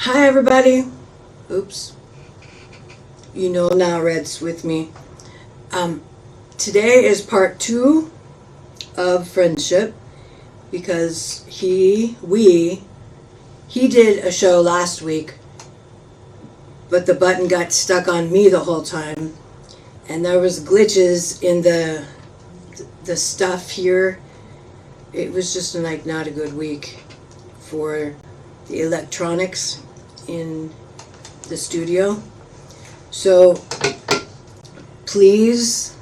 Hi, everybody. Oops. You know now Red's with me. Today is part 2 of friendship because he did a show last week, but the button got stuck on me the whole time, and there was glitches in the stuff here. It was just like not a good week for the electronics in the studio. So please,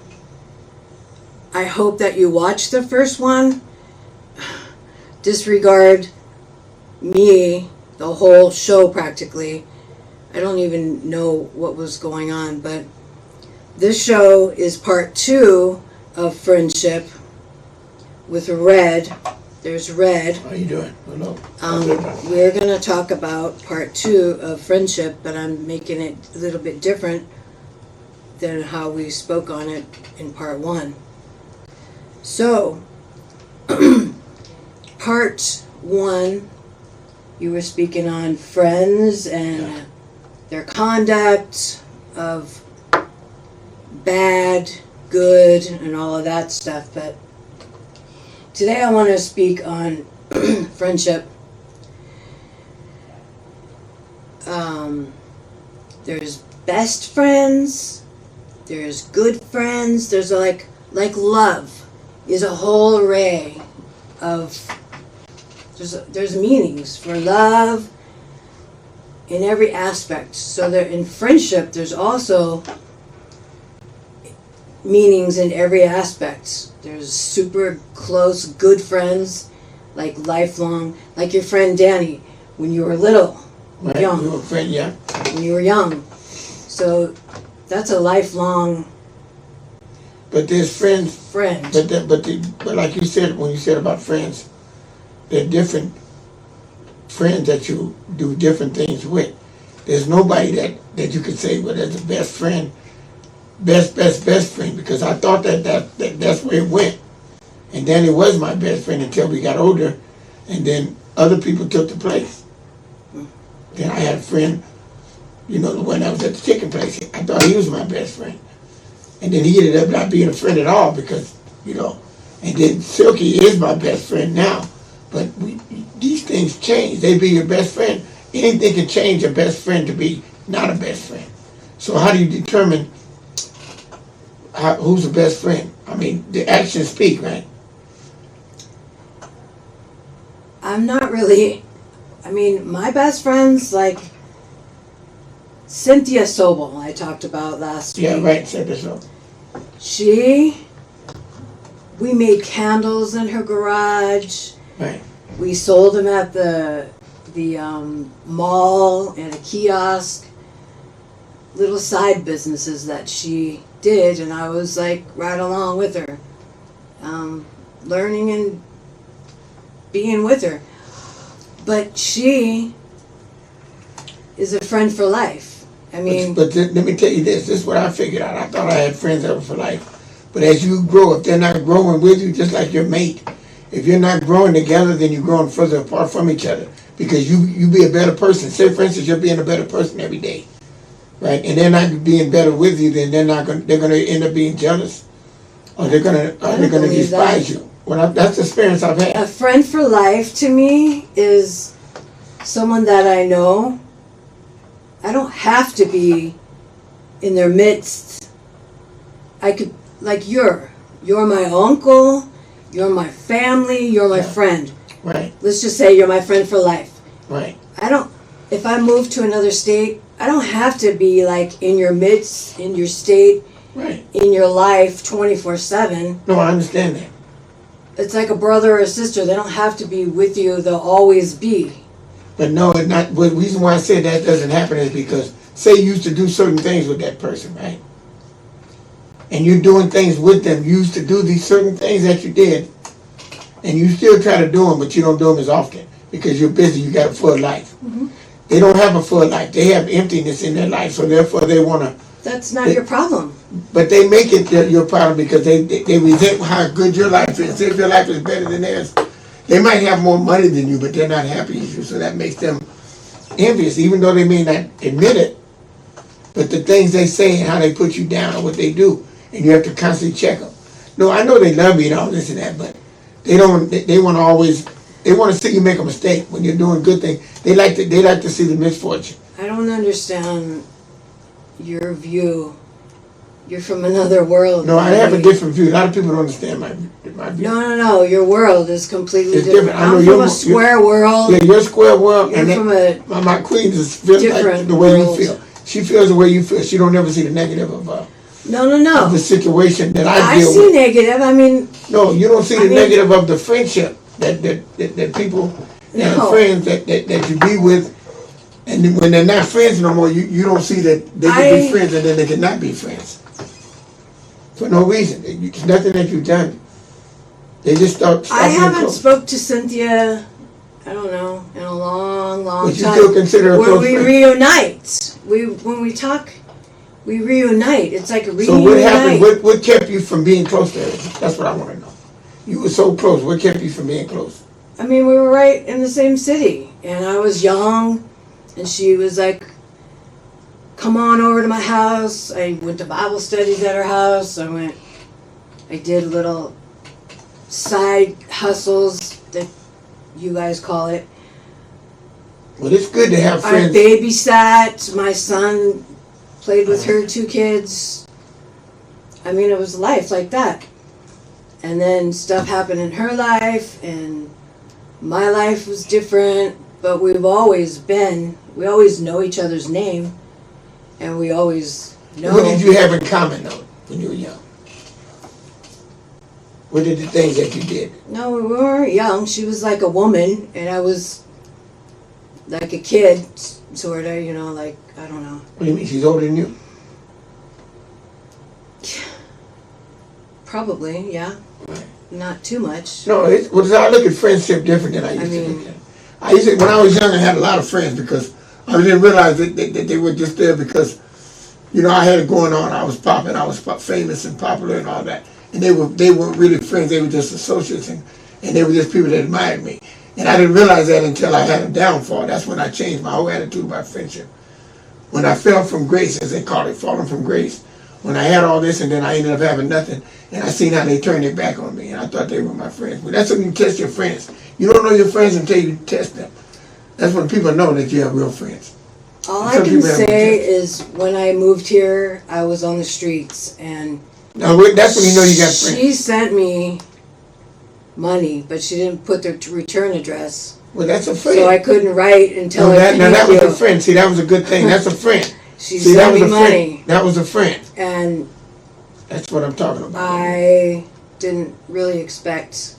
I hope that you watch the first one. Disregard me, the whole show practically. I don't even know what was going on, but this show is part 2 of friendship with Red. There's Red. How you doing? Hello. We're going to talk about part 2 of friendship, but I'm making it a little bit different than how we spoke on it in part 1. So, part 1, you were speaking on friends and their conduct of bad, good, and all of that stuff, but today I want to speak on friendship. There's best friends, there's good friends, there's like love is a whole array of, there's meanings for love in every aspect. So there, in friendship, there's also meanings in every aspect. There's super close, good friends, like lifelong, like your friend Danny, when you were little, Right. young. You were a friend, yeah. When you were young. So that's a lifelong But there's friends. friend. But like you said, when you said about friends, there are different friends that you do different things with. There's nobody that you could say, well, that's the best friend, best friend, because I thought that's where it went. And Danny was my best friend until we got older, and then other people took the place. Then I had a friend, the one that was at the chicken place. I thought he was my best friend. And then he ended up not being a friend at all because, and then Silky is my best friend now. But these things change. They be your best friend. Anything can change a best friend to be not a best friend. So how do you determine who's the best friend? I mean, the actions speak, right? I'm not really, my best friends, like Cynthia Sobel, I talked about last week. Yeah, right, said this so. We made candles in her garage. Right. We sold them at the mall and a kiosk. Little side businesses that she did, and I was like right along with her, learning and being with her. But she is a friend for life. But let me tell you this. This is what I figured out. I thought I had friends that were for life. But as you grow, if they're not growing with you, just like your mate, if you're not growing together, then you're growing further apart from each other. Because you be a better person. Say, for instance, you're being a better person every day. Right? And they're not being better with you, then they're going to end up being jealous. Or they're going to despise you. Well, that's the experience I've had. A friend for life to me is someone that I know. I don't have to be in their midst. I could, like you're my uncle, you're my family, you're my friend. Right. Let's just say you're my friend for life. Right. If I move to another state, I don't have to be like in your midst, in your state, right, in your life 24/7. No, I understand that. It's like a brother or a sister. They don't have to be with you. They'll always be. But no, it's not. The reason why I said that doesn't happen is because, say you used to do certain things with that person, right? And you're doing things with them. You used to do these certain things that you did, and you still try to do them, but you don't do them as often because you're busy. You got a full life. Mm-hmm. They don't have a full life. They have emptiness in their life, so therefore they want to. That's not your problem. But they make it your problem because they resent how good your life is. If your life is better than theirs, they might have more money than you, but they're not happy as you. So that makes them envious, even though they may not admit it. But the things they say and how they put you down or what they do, and you have to constantly check them. No, I know they love you and all this and that, but they don't. They want to always. They want to see you make a mistake when you're doing good things. They like to see the misfortune. I don't understand your view. You're from another world. No, I have a different view. A lot of people don't understand my view. No. Your world is completely It's different. different. I know I'm you're from a mo- square world. Yeah, your square world, You're and from my queen is feels like different the way world. you feel. She feels the way you feel. She don't ever see the negative of No. the situation that I I deal see with. negative. I mean, No, you don't see the I mean- negative of the friendship that people and No. friends that you be with, and then when they're not friends no more, you don't see that they can be friends and then they cannot be friends for no reason. It's nothing that you've done. They just stop I being haven't close. spoke to Cynthia, I don't know, in a long But you time. still consider her a where close we friend. reunite. When we talk, we reunite. It's like a reunite. So what happened? What kept you from being close to her? That's what I want to know. You were so close. What kept you from being close? I mean, we were right in the same city, and I was young, and she was like, "Come on over to my house." I went to Bible studies at her house. I did little side hustles that you guys call it. Well, it's good to have I friends. babysat. My son played with her 2 kids. I mean, it was life like that. And then stuff happened in her life, and my life was different. But we always know each other's name, and we always know. What did you have in common though when you were young? What are the things that you did? No, we weren't young. She was like a woman, and I was like a kid, sort of, like, I don't know. What do you mean? She's older than you? Probably, yeah. Right. Not too much. No, I look at friendship different than I used to look at it. When I was young, I had a lot of friends because I didn't realize that they were just there because, I had it going on. I was popping. I was famous and popular and all that. And they weren't really friends. They were just associates, and they were just people that admired me. And I didn't realize that until I had a downfall. That's when I changed my whole attitude about friendship. When I fell from grace, as they call it, falling from grace, when I had all this and then I ended up having nothing, and I seen how they turned their back on me, and I thought they were my friends. But that's when you test your friends. You don't know your friends until you test them. That's when people know that you have real friends. All I can say is when I moved here, I was on the streets, and now, that's when you know you got friends. she sent me money, but she didn't put the return address. Well, that's a friend. So I couldn't write until that was a friend. See, that was a good thing. That's a friend. She sent me money. That was a friend. And that's what I'm talking about. I didn't really expect.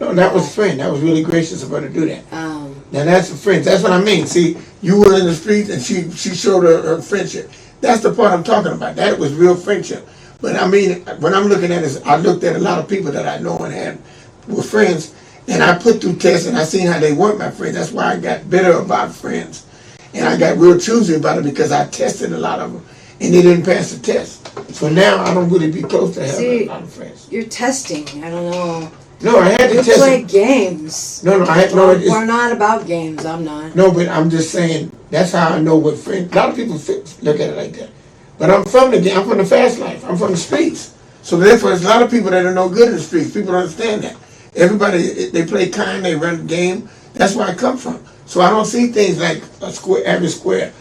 No, that was a friend. That was really gracious of her to do that. Now that's a friend. That's what I mean. See, you were in the streets and she showed her friendship. That's the part I'm talking about. That was real friendship. But I mean, when I'm looking at it, I looked at a lot of people that I know and were friends, and I put through tests and I seen how they weren't my friends. That's why I got bitter about friends. And I got real choosy about it because I tested a lot of them and they didn't pass the test. So now I don't really be close to having a lot of friends. You're testing. I don't know. No, I had to You test. play games. No, We're not about games. I'm not. No, but I'm just saying that's how I know what friends. A lot of people look at it like that. But I'm from the fast life. I'm from the streets. So therefore, there's a lot of people that are no good in the streets. People don't understand that. Everybody, they play kind, they run the game. That's where I come from. So I don't see things like a square, average square.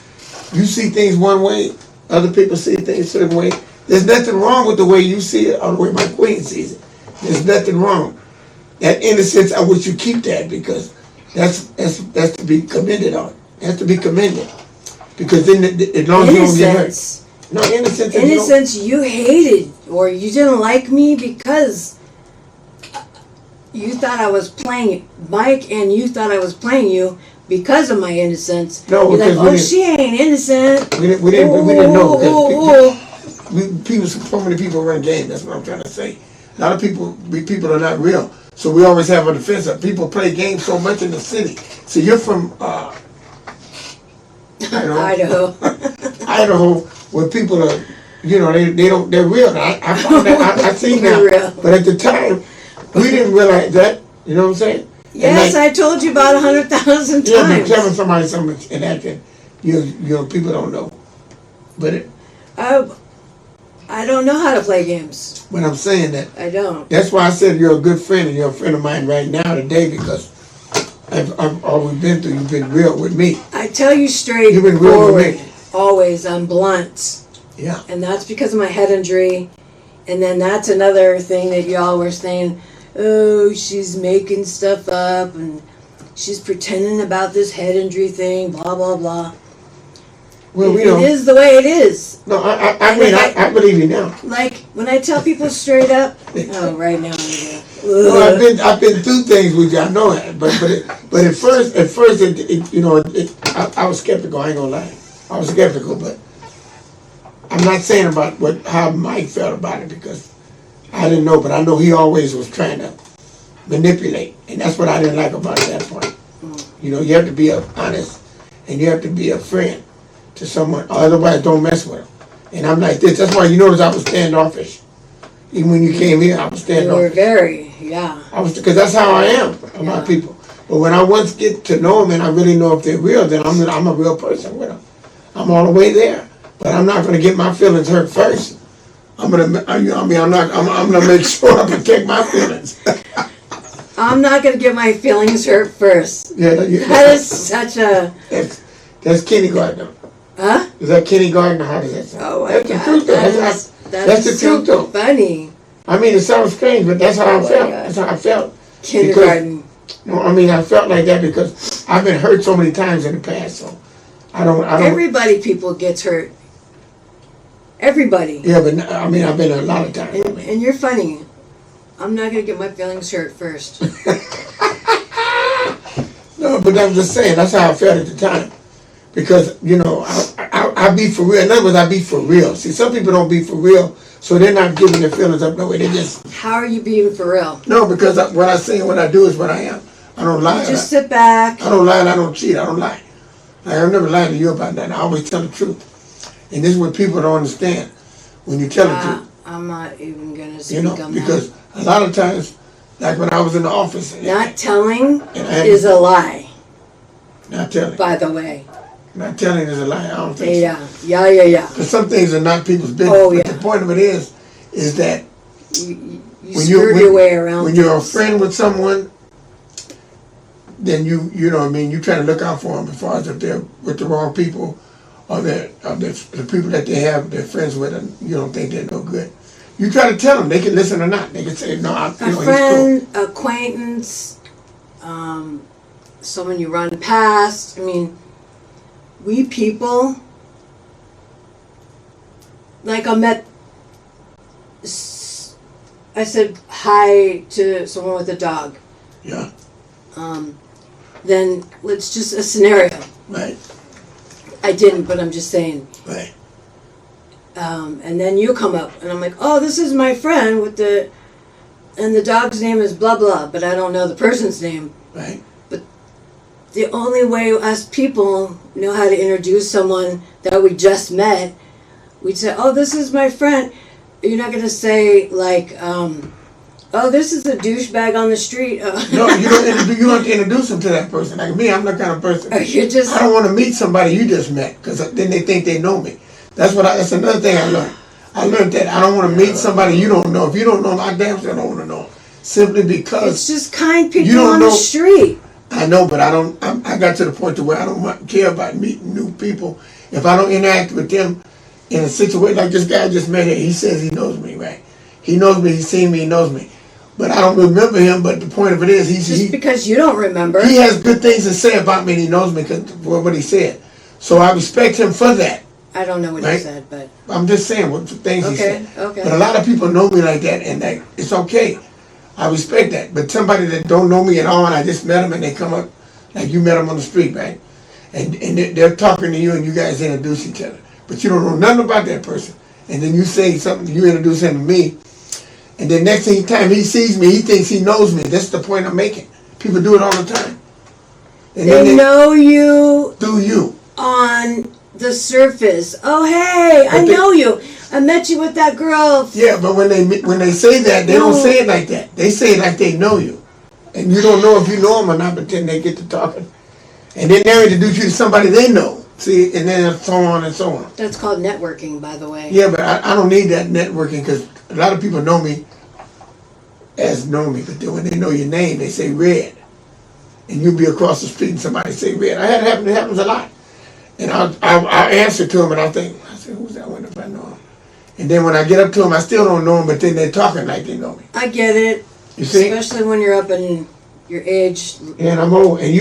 You see things one way, other people see things a certain way. There's nothing wrong with the way you see it or the way my queen sees it. There's nothing wrong. That innocence, I wish you keep that because that's to be commended on. That's to be commended. Because then as long as you don't get hurt. No, innocence. Innocence, you hated or you didn't like me because you thought I was playing Mike and you thought I was playing you because of my innocence. No, you're like, because she ain't innocent. We didn't know. So many people run games. That's what I'm trying to say. A lot of people are not real. So we always have a defense of people play games so much in the city. So you're from Idaho. Idaho, where people are, they're real. I found that, I see now. Real. But at the time, we didn't realize that, you know what I'm saying? Yes, I told you about 100,000 Yeah, but times. telling somebody something and acting, you know, people don't know. But I don't know how to play games. when I'm saying that, I don't. that's why I said you're a good friend and you're a friend of mine right now today because I've all we've been through. You've been real with me. I tell you straight You've been real with forward. me. Always, I'm blunt. Yeah. And that's because of my head injury. And then that's another thing that y'all were saying, oh, she's making stuff up and she's pretending about this head injury thing, blah, blah, blah. Well, we It don't. is the way it is. No, I believe you now. Like, when I tell people straight up, oh, right now, I'm Well, I've been through things with you. I know that, but at first, I was skeptical. I ain't gonna lie, I was skeptical, but I'm not saying about how Mike felt about it because I didn't know, but I know he always was trying to manipulate, and that's what I didn't like about it at that point. You know, you have to be honest, and you have to be a friend to someone. Otherwise, don't mess with them. And I'm like this. That's why you notice I was standoffish. Even when you came here, I was You were standoffish. very, yeah. Because that's how I am about Yeah. people. But when I once get to know them and I really know if they're real, then I'm a real person with them. I'm all the way there. But I'm not gonna get my feelings hurt first. I'm gonna make sure I protect my feelings. I'm not going to get my feelings hurt first. Yeah, That is such a, that's kindergarten. huh? Is that kindergarten? How does that sound? Oh my That's God. the truth, though. That's the so truth, though. funny. I mean, it sounds strange, but that's how Oh I my felt. God. That's how I felt. Kindergarten. No, I mean, I felt like that because I've been hurt so many times in the past. So I don't. People gets hurt. Everybody. Yeah, but I mean, I've been a lot of times. And you're funny. I'm not going to get my feelings hurt first. No, but I'm just saying that's how I felt at the time, because you know I be for real. In other words, I be for real. See, some people don't be for real, so they're not giving their feelings up no way. They just How are you being for real? no, because what I say and what I do is what I am. I don't lie. Just sit back. I don't lie and I don't cheat. I don't lie. Like, I've never lied to you about that. I always tell the truth, and this is what people don't understand when you tell the truth. I'm not even going to speak You know, on because that. a lot of times, like when I was in the office, Not telling and I had- is a lie, not telling, by the way. not telling is a lie. I don't think so. Yeah. Because some things are not people's business. Oh, But yeah. the point of it is that You when skirt your way around when you're a things. friend with someone, then you know what I mean, you try to look out for them as far as if they're with the wrong people or the people that they have they're friends with and you don't think they're no good. You try to tell them they can listen or not. They can say no. A He's cool. friend, acquaintance, someone you run past. I mean, we people, like I said hi to someone with a dog. Yeah. Then let's just a scenario. Right. I didn't, but I'm just saying. Right. And then you come up, and I'm like, oh, this is my friend and the dog's name is blah blah, but I don't know the person's name. Right. The only way us people know how to introduce someone that we just met, we'd say, oh, this is my friend. You're not going to say, like, oh, this is a douchebag on the street. No, you don't have to introduce them to that person. Like me, I'm the kind of person. You're just, I don't want to meet somebody you just met because then they think they know me. That's another thing I learned. I learned that I don't want to meet somebody you don't know. If you don't know them, I damn sure don't want to know them. Simply because it's just kind people you don't on know- the street. I know, but I got to the point to where I don't care about meeting new people. If I don't interact with them in a situation, like this guy I just met here, he says he knows me, right? He knows me, he's seen me, he knows me. But I don't remember him, but the point of it is Just because you don't remember. he has good things to say about me and he knows me for what he said. So I respect him for that. I don't know what he Right? said, but I'm just saying what the things he okay, said. okay. But a lot of people know me like that, and that it's okay. I respect that. But somebody that don't know me at all, and I just met them, and they come up like you met them on the street, right? And they're talking to you, and you guys introduce each other, but you don't know nothing about that person. And then you say something, you introduce him to me, and then next time he sees me, he thinks he knows me. That's the point I'm making. People do it all the time. And They know you do you. on the surface. Oh, hey, I But they- know you. I met you with that girl. Yeah, but when they say that, they don't No. say it like that. They say it like they know you. And you don't know if you know them or not, but then they get to talking. And then they'll introduce you to somebody they know. See, and then so on and so on. That's called networking, by the way. Yeah, but I don't need that networking because a lot of people know me, but then when they know your name, they say Red. And you'll be across the street and somebody say Red. It happens a lot. And I'll answer to them and I say, who's that? I wonder if I know him. And then when I get up to them, I still don't know them, but then they're talking like they know me. I get it. You see? Especially when you're up in your age. And I'm old. And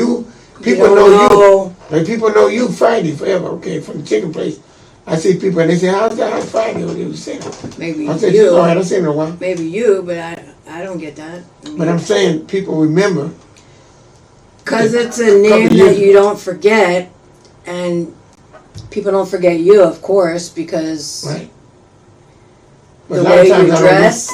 people don't know you. know. Like people know you Friday forever, okay, from the chicken place. I see people and they say, how's Friday? What they was saying. Maybe I say, you. all right, I say in a while. Maybe you, but I don't get that. But I'm saying people remember. Because it's a name that you don't forget, and people don't forget you, of course, because Right. the way you dress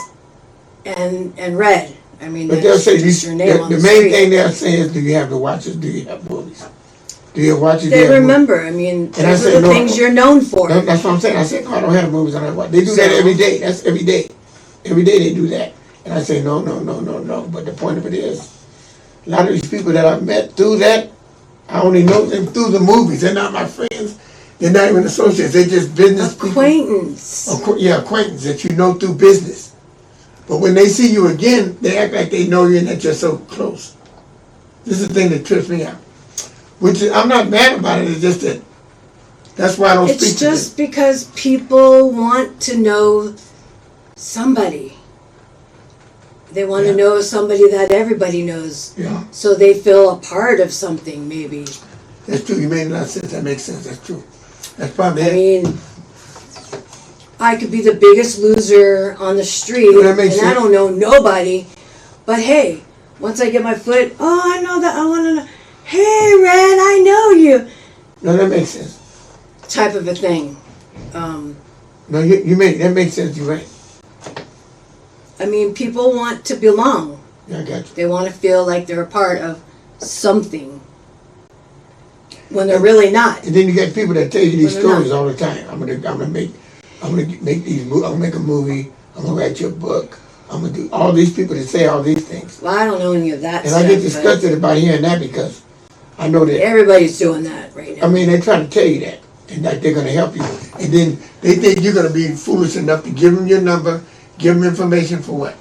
and Red. I mean, But they'll that's say, just your name on the the main street. thing they'll say is, do you have the watches? Do you have movies? Do you have watches? They remember. I mean, And I those say, are the no, things you're known for. That's what I'm saying. I said, no, I don't have movies. I don't have watches. They do that every day. That's every day. Every day they do that. And I say, no. But the point of it is, a lot of these people that I've met through that, I only know them through the movies. They're not my friends. They're not even associates. They're just business Acquaintance. people. Acquaintance that you know through business. But when they see you again, they act like they know you and that you're so close. This is the thing that trips me out. Which is, I'm not mad about it. It's just that that's why I don't speak to them. It's just because people want to know somebody. They want to know somebody that everybody knows. Yeah, So they feel a part of something, maybe. that's true. You made a lot of sense. That makes sense. That's true. That's probably I it. mean, I could be the biggest loser on the street, Well, that and makes I sense. don't know nobody. But hey, once I get my foot, I know that, I want to know. Hey, Red, I know you. No, that makes sense. Type of a thing. No, that makes sense. You're right. I mean, people want to belong. Yeah, I got you. They want to feel like they're a part of something when they're really not. And then you got people that tell you these Well, they're stories not. all the time. I'm gonna make a movie. I'm gonna write you a book. I'm gonna do all these people that say all these things. Well, I don't know any of that And stuff. I get but disgusted about hearing that because I know that. everybody's doing that right now. I mean, they're trying to tell you that, and that they're gonna help you, and then they think you're gonna be foolish enough to give them your number, give them information for what?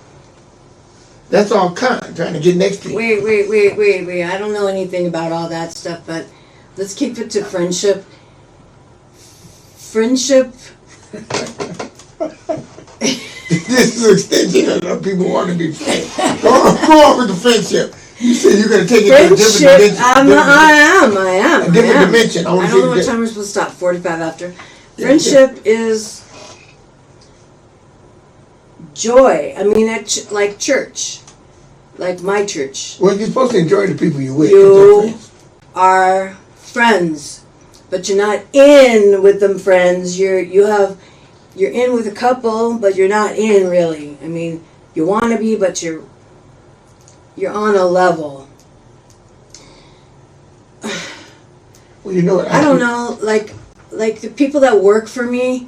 That's all trying to get next to you. Wait. I don't know anything about all that stuff, but let's keep it to friendship. Friendship. This is an extension of people want to be friends. Go on with the friendship. You said you're going to take it to a different Friendship. dimension. I am. A different dimension. I don't know what time we're supposed to stop. 45 after. Friendship is joy. I mean, like church, like my church. Well, you're supposed to enjoy the people you're with. You are friends, but you're not in with them friends. You're in with a couple, but you're not in really. I mean, you want to be, but you're on a level. Well, you know what? I don't know, like the people that work for me.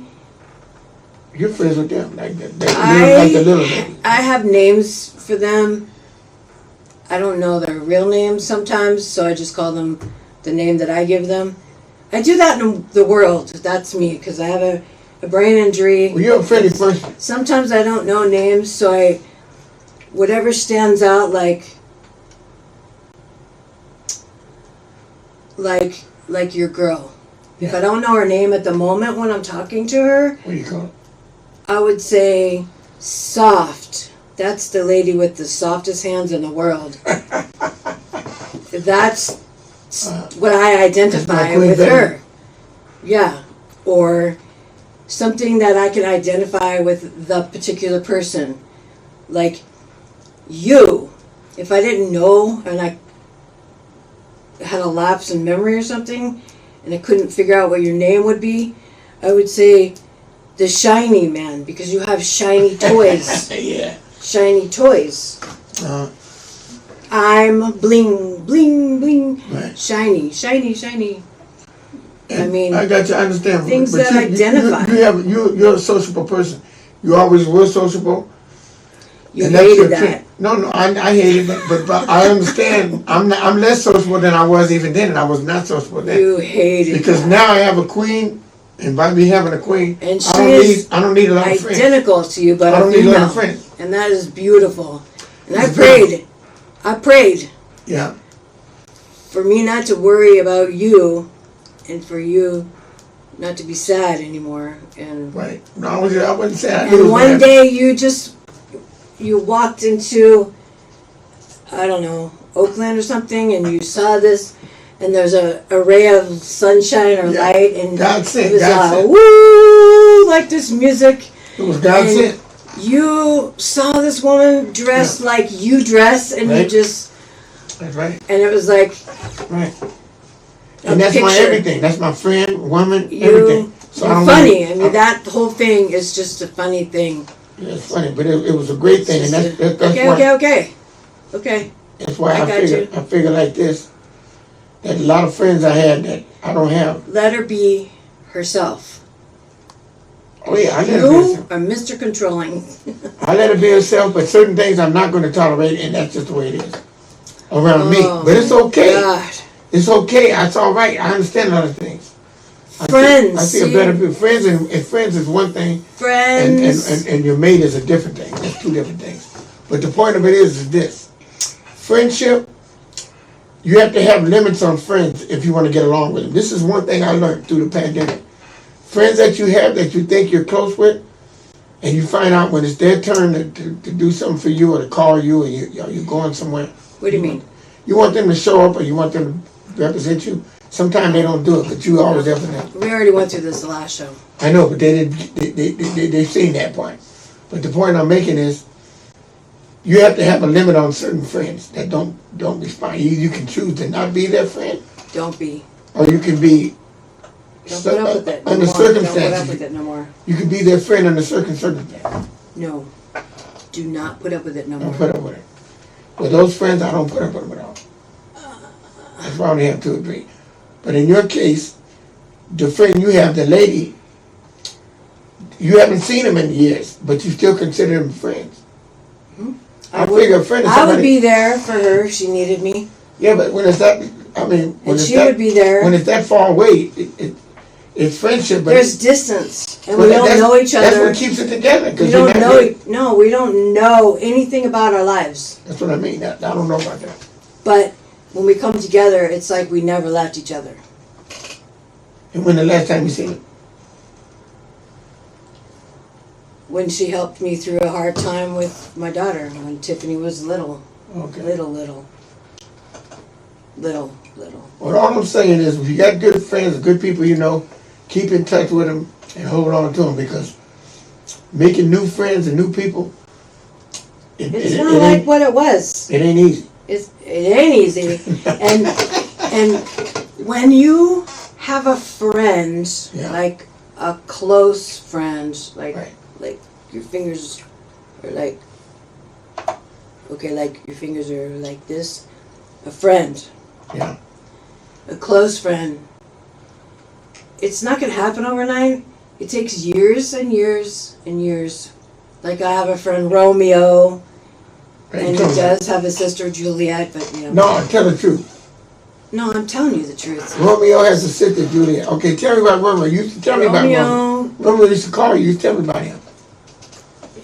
You're friends with them, like the little lady. I have names for them. I don't know their real names sometimes, so I just call them the name that I give them. I do that in the world. That's me, because I have a brain injury. Well, you're a friendly person. Sometimes I don't know names, so whatever stands out, like your girl. If I don't know her name at the moment when I'm talking to her, What do you call it? I would say soft. That's the lady with the softest hands in the world. That's what I identify Queen with Betty. her. Yeah. Or something that I can identify with the particular person. Like you. If I didn't know and I had a lapse in memory or something and I couldn't figure out what your name would be, I would say the shiny man, because you have shiny toys. Yeah. Shiny toys. Uh, I'm bling, bling, bling. Right. Shiny. I mean, I got you. I understand. things But that identify. You're a sociable person. You always were sociable. You and that's hated your that. thing. No, I hate it, but I understand. I'm less sociable than I was even then, and I was not sociable then. You hate it. Because now I have a queen, and by me having a queen, And she I don't need a lot of friends. identical to you, but I a don't need a female. lot of friends. And that is beautiful. And It's I prayed Yeah, for me not to worry about you and for you not to be sad anymore. And right. No, I wasn't sad. I knew it and was one gonna happen. day you walked into, I don't know, Oakland or something, and you saw this, and there's a ray of sunshine or Yeah. light, and God sent, it was God sent. woo, like this music. It was God and sent. You saw this woman dressed like you dress, and you Right. just, That's right. and it was like Right. a And that's my picture. everything. That's my friend, woman, You, everything. So I you're don't funny. really- I mean, that whole thing is just a funny thing. Yeah, it's funny, but it was a great thing, and that's why. Okay. That's why I got I figure like this, that a lot of friends I had that I don't have. Let her be herself. Oh yeah, I let her be You herself. are Mr. Controlling. I let her be herself, but certain things I'm not going to tolerate, and that's just the way it is around me. Oh, But it's okay. God. It's okay. It's all right. I understand other things. Friends. I see a better view. Friends and friends is one thing, Friends. and your mate is a different thing. That's two different things. But the point of it is this: friendship. You have to have limits on friends if you want to get along with them. This is one thing I learned through the pandemic. Friends that you have that you think you're close with, and you find out when it's their turn to do something for you or to call you or you're going somewhere. What do you mean? You want them to show up or you want them to represent you. Sometimes they don't do it, but you always there for them. We already went through this the last show. I know, but they've seen that point. But the point I'm making is, you have to have a limit on certain friends that don't respond. You can choose to not be their friend, Don't be. or you can be Don't put up with it. No under more. Don't put up circumstances. with it no more. You can be their friend under certain circumstances. No. Do not put up with it no Don't more. put up with it. With those friends, I don't put up with them at all. That's why I only have 2 or 3. But in your case, the friend you have, the lady, you haven't seen them in years, but you still consider them friends. I figure a friend is I would somebody. be there for her if she needed me. Yeah, but when it's that, I mean, when And it's she that, would be there. when it's that far away, it's friendship. But There's distance. And but we don't that's- know each That's other. what keeps it together. 'Cause We you're don't not know. really- No, we don't know anything about our lives. That's what I mean. I don't know about that. But when we come together, it's like we never left each other. And when the last time you seen it? When she helped me through a hard time with my daughter, when Tiffany was little. Okay. Little. Well, all I'm saying is, if you got good friends, good people you know, keep in touch with them and hold on to them, because making new friends and new people, It's not like what it was. it ain't easy. It ain't easy. and when you have a friend, Yeah. like a close friend, like Right. like your fingers are like, okay, like your fingers are like this, a friend, Yeah. a close friend, it's not gonna happen overnight. It takes years and years and years. Like I have a friend Romeo, Right, and he tell me. does have a sister Juliet, but you know. No, tell the truth. No, I'm telling you the truth. Romeo has a sister, Juliet. Okay, tell me about Romeo. You used to tell me about Romeo. Romeo, Romeo used to call you. You tell me about him.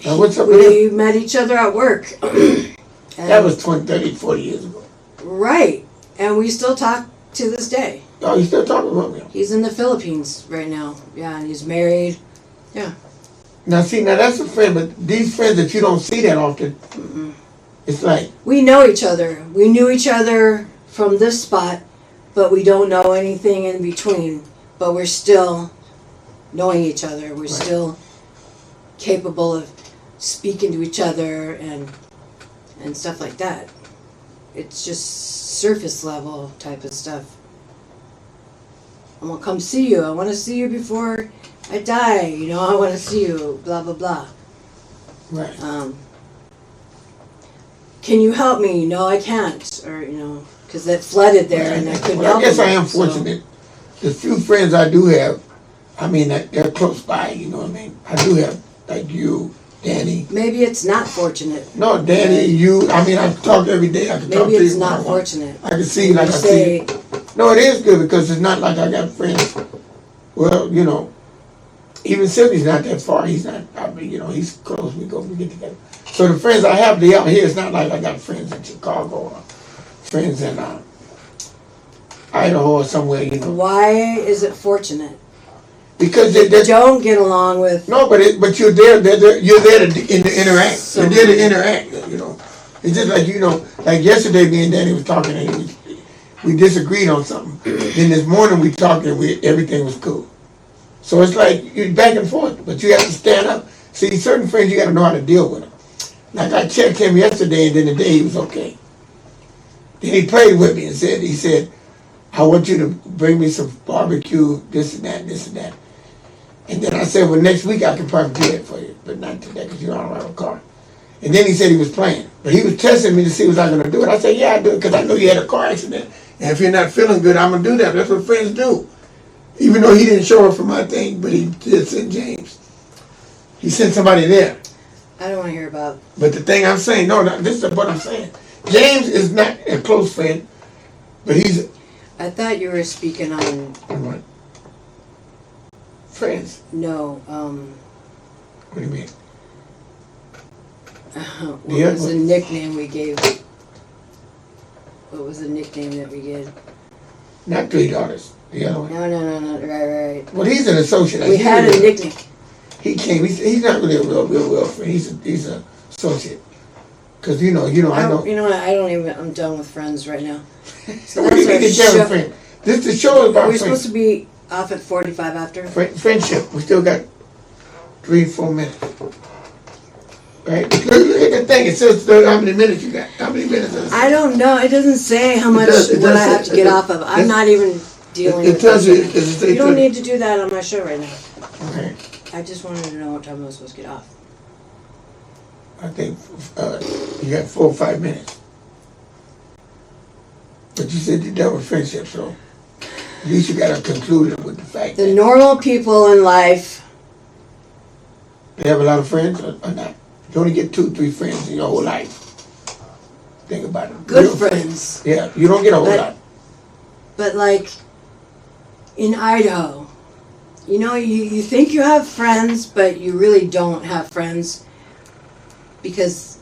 Now, what's up with him? we met each other at work. And- That was 20, 30, 40 years ago. right, and we still talk to this day. Oh, you still talking about Romeo? He's in the Philippines right now. Yeah, and he's married. Now, see, now that's a friend, but these friends that you don't see that often, it's like, We know each other. We knew each other from this spot, but we don't know anything in between. But we're still knowing each other. We're Right. still capable of speaking to each other and stuff like that. It's just surface level type of stuff. I want to come see you. I want to see you before I die. You know, I want to see you. Blah blah blah. right. Can you help me? No, I can't. Or you know, because it flooded there and I couldn't Well, help. I guess I him, am so- fortunate. The few friends I do have, I mean, they're close by, you know what I mean? I do have, like you, Danny. Maybe it's not fortunate. No, Danny, you. I mean, I talk every day. I can talk Maybe to it's you not one-on-one. fortunate. I can see, like You I say, see. No, it is good because it's not like I got friends. Well, you know, even Sylvie's not that far. He's not. I mean, you know, he's close. We get together. So the friends I have, they out here. It's not like I got friends in Chicago or friends in Idaho or somewhere. You know, why is it fortunate? because You don't get along with. no, but you're there. You're there to interact. So You're there to interact. You know, it's just like, you know, like yesterday, me and Danny was talking and we disagreed on something. Then this morning we talked and everything was cool. So it's like you're back and forth, but you have to stand up. See, certain friends you got to know how to deal with them. Like I checked him yesterday, and then today he was okay. Then he prayed with me and he said, I want you to bring me some barbecue, this and that, this and that. And then I said, well, next week I can probably do that for you, but not today because you don't have a car. And then he said he was playing, but he was testing me to see was I going to do it. I said, yeah, I do it because I know you had a car accident, and if you're not feeling good, I'm going to do that. That's what friends do. Even though he didn't show up for my thing, but he did send James. He sent somebody there. I don't want to hear about. But the thing I'm saying, this is what I'm saying. James is not a close friend, but he's I thought you were speaking on. what? Friends. No. What do you mean? What Yeah, was the nickname we gave? What was the nickname that we gave? Not Three Daughters. The other one. No. Right. Well, he's an associate. We had a nickname. He came. He's not really a real friend. He's an associate. Cause you know. I know. You know what? I don't even. I'm done with friends right now. So What do you mean that's you our tell a show. friend? The show is about We're friends. supposed to be off at 45 after. Friendship. We still got 3-4 minutes. Right? Look at the thing. It says how many minutes you got. How many minutes is it? I don't know. It doesn't say how much It what does I have say- to get off of. I'm not even dealing It with tells you. this. You don't need to do that on my show right now. Okay. I just wanted to know what time I was supposed to get off. I think you got 4 or 5 minutes. But you said you're done with friendship, so at least you got to conclude it with the fact The that normal people in life, they have a lot of friends or not. You only get 2-3 friends in your whole life. Think about it. good Real friends, Yeah, you don't get a whole But- lot. but like in Idaho, you know, you think you have friends, but you really don't have friends because,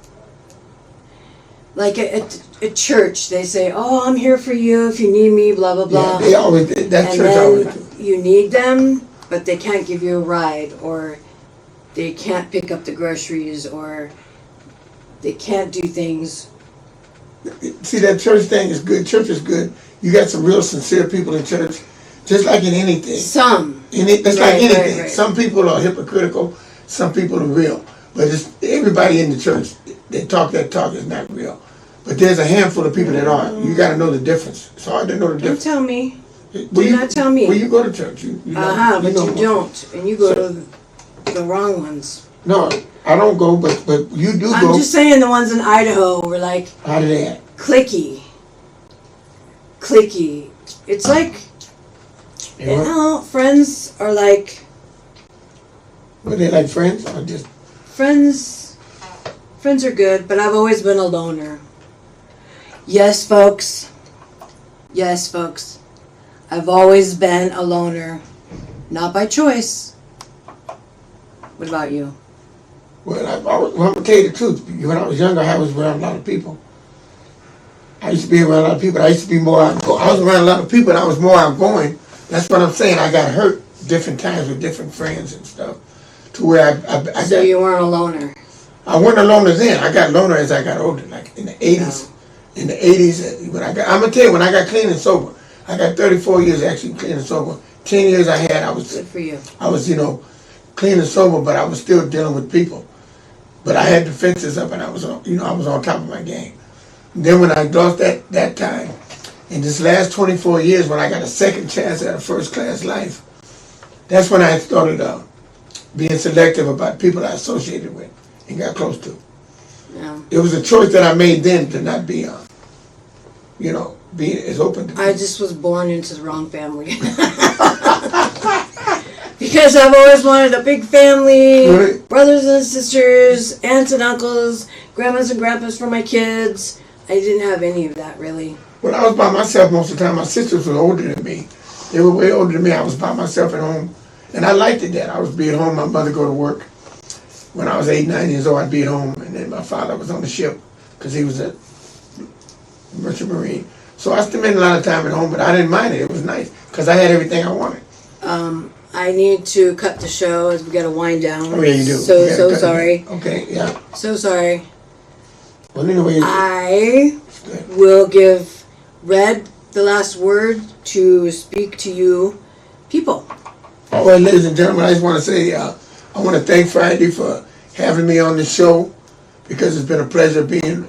like at church, they say, "Oh, I'm here for you if you need me," blah blah blah. Yeah, they always, that And church always do. then you need them, but they can't give you a ride, or they can't pick up the groceries, or they can't do things. See, that church thing is good. Church is good. You got some real sincere people in church, just like in anything. Some. That's Right, like anything. right. Some people are hypocritical, some people are real. But it's everybody in the church, they talk that talk is not real. But there's a handful of people that are. You got to know the difference. It's hard to know the Don't difference. tell me. Well, do not tell me. Well, you go to church. You know, But know you more. don't, and you go to the wrong ones. No, I don't go, but you do I'm go. just saying the ones in Idaho were like How do they act? clicky. It's like, You you know? know, friends are like Were they like friends or just? friends. Friends are good, but I've always been a loner. Yes, folks. I've always been a loner, not by choice. What about you? Well, I'm gonna tell you the truth. When I was younger, I was around a lot of people. I used to be around a lot of people. I used to be more outgoing. I was around a lot of people, and I was more outgoing. That's what I'm saying. I got hurt different times with different friends and stuff, to where I So got. you weren't a loner. I wasn't a loner then. I got loner as I got older, like in the 80s. In the 80s, I'm gonna tell you, when I got clean and sober, I got 34 years actually clean and sober. 10 years I had, I was, Good for you. clean and sober, but I was still dealing with people. But I had defenses up, and I was on top of my game. Then when I lost that time, in this last 24 years, when I got a second chance at a first class life, that's when I started being selective about people I associated with and got close to. No. It was a choice that I made then to not be be as open to I people. just was born into the wrong family. Because I've always wanted a big family, Right. brothers and sisters, aunts and uncles, grandmas and grandpas for my kids. I didn't have any of that really. When I was by myself most of the time, my sisters were older than me. They were way older than me. I was by myself at home. And I liked it that. I was be at home, my mother go to work. When I was 8, 9 years old, I'd be at home. And then my father was on the ship because he was a merchant marine. So I spent a lot of time at home, but I didn't mind it. It was nice because I had everything I wanted. I need to cut the show as we gotta wind down. Oh, yeah, you do. So, Yeah, so cut it. sorry. Okay, yeah. So sorry. Well, anyway, I good. will give Red the last word to speak to you people. All right, ladies and gentlemen, I just want to say I want to thank Friday for having me on the show because it's been a pleasure being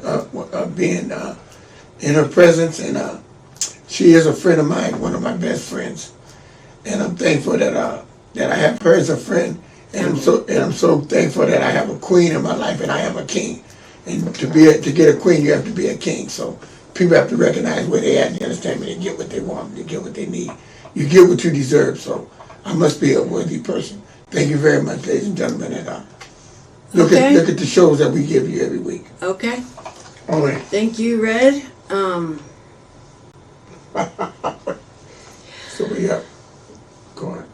in her presence, and she is a friend of mine, one of my best friends, and I'm thankful that I have her as a friend, and I'm so thankful that I have a queen in my life, and I am a king, and to get a queen, you have to be a king. So people have to recognize where they at, and you understand me, they get what they want, they get what they need, you get what you deserve. So I must be a worthy person. Thank you very much, ladies and gentlemen, and look at the shows that we give you every week. Okay. All right. Thank you, Red. So we up. Go on.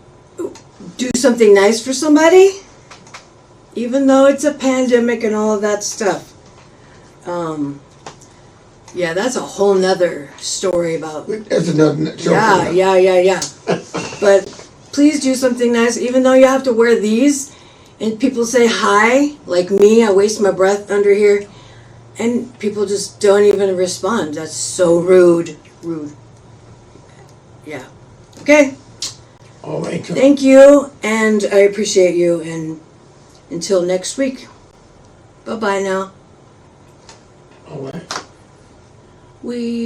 Do something nice for somebody, even though it's a pandemic and all of that stuff. Yeah, that's a whole nother story about. That's another show. Yeah. But please do something nice, even though you have to wear these, and people say hi, like me. I waste my breath under here, and people just don't even respond. That's so rude. Yeah. Okay. All right. Thank you, and I appreciate you, and until next week. Bye-bye now. All right. We